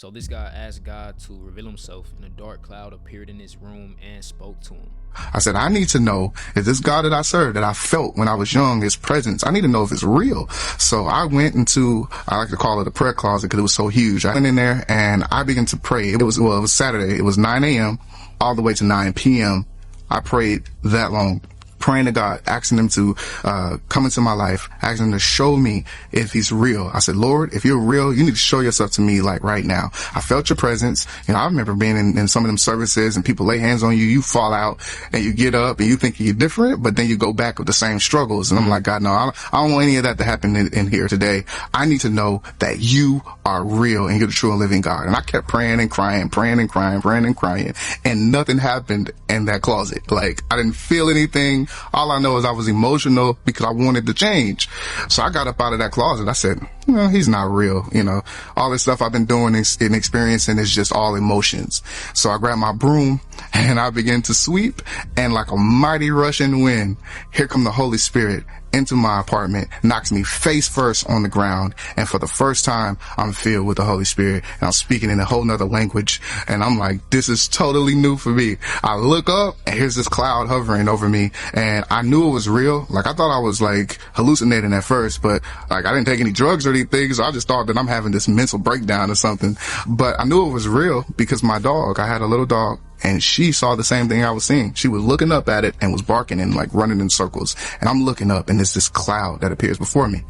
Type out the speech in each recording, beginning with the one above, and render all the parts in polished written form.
So this guy asked God to reveal himself, and a dark cloud appeared in his room and spoke to him. I said, I need to know if this God that I serve, that I felt when I was young, his presence, I need to know if it's real. So I went into, I like to call it a prayer closet because it was so huge. I went in there and I began to pray. It was Saturday. It was 9 a.m. all the way to 9 p.m. I prayed that long, praying to God, asking him to come into my life, asking him to show me if he's real. I said, Lord, if you're real, you need to show yourself to me like right now. I felt your presence. You know, I remember being in some of them services and people lay hands on you, you fall out and you get up and you think you're different, but then you go back with the same struggles. And I'm like, God, no, I don't want any of that to happen in here today. I need to know that you are real and you're the true and living God. And I kept praying and crying, and nothing happened in that closet. Like, I didn't feel anything. All I know is I was emotional because I wanted to change. So I got up out of that closet. I said, he's not real. All this stuff I've been doing and experiencing is just all emotions. So I grabbed my broom and I began to sweep, and like a mighty rushing wind, here come the Holy Spirit into my apartment, knocks me face first on the ground. And for the first time, I'm filled with the Holy Spirit and I'm speaking in a whole nother language. And I'm like, this is totally new for me. I look up and here's this cloud hovering over me. And I knew it was real. Like, I thought I was like hallucinating at first, but like, I didn't take any drugs or anything. So I just thought that I'm having this mental breakdown or something. But I knew it was real because my dog, I had a little dog, and she saw the same thing I was seeing. She was looking up at it and was barking and like running in circles. And I'm looking up and there's this cloud that appears before me.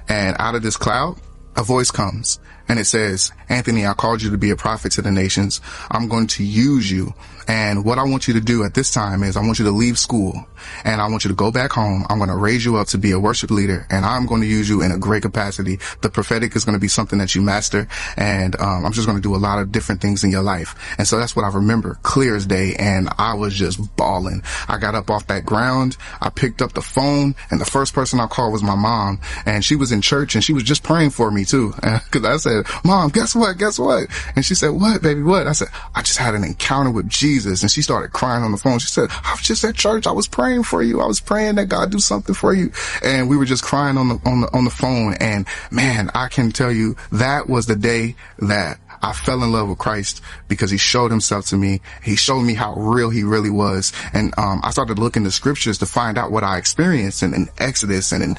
And out of this cloud, a voice comes and it says, Anthony, I called you to be a prophet to the nations. I'm going to use you. And what I want you to do at this time is I want you to leave school and I want you to go back home. I'm going to raise you up to be a worship leader and I'm going to use you in a great capacity. The prophetic is going to be something that you master. And I'm just going to do a lot of different things in your life. And so that's what I remember clear as day. And I was just bawling. I got up off that ground. I picked up the phone and the first person I called was my mom. And she was in church and she was just praying for me too. Cause I said, Mom, guess what? And she said, what, baby, what? I said, I just had an encounter with Jesus. And she started crying on the phone. She said, I was just at church. I was praying for you. I was praying that God do something for you. And we were just crying on the phone. And man, I can tell you that was the day that I fell in love with Christ because he showed himself to me. He showed me how real he really was. And I started looking the scriptures to find out what I experienced in Exodus and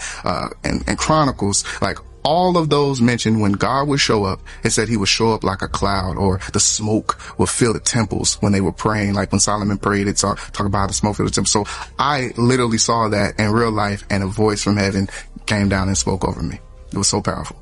in Chronicles. Like, all of those mentioned when God would show up, it said he would show up like a cloud, or the smoke would fill the temples when they were praying. Like when Solomon prayed, it talk about how the smoke filled the temple. So I literally saw that in real life, and a voice from heaven came down and spoke over me. It was so powerful.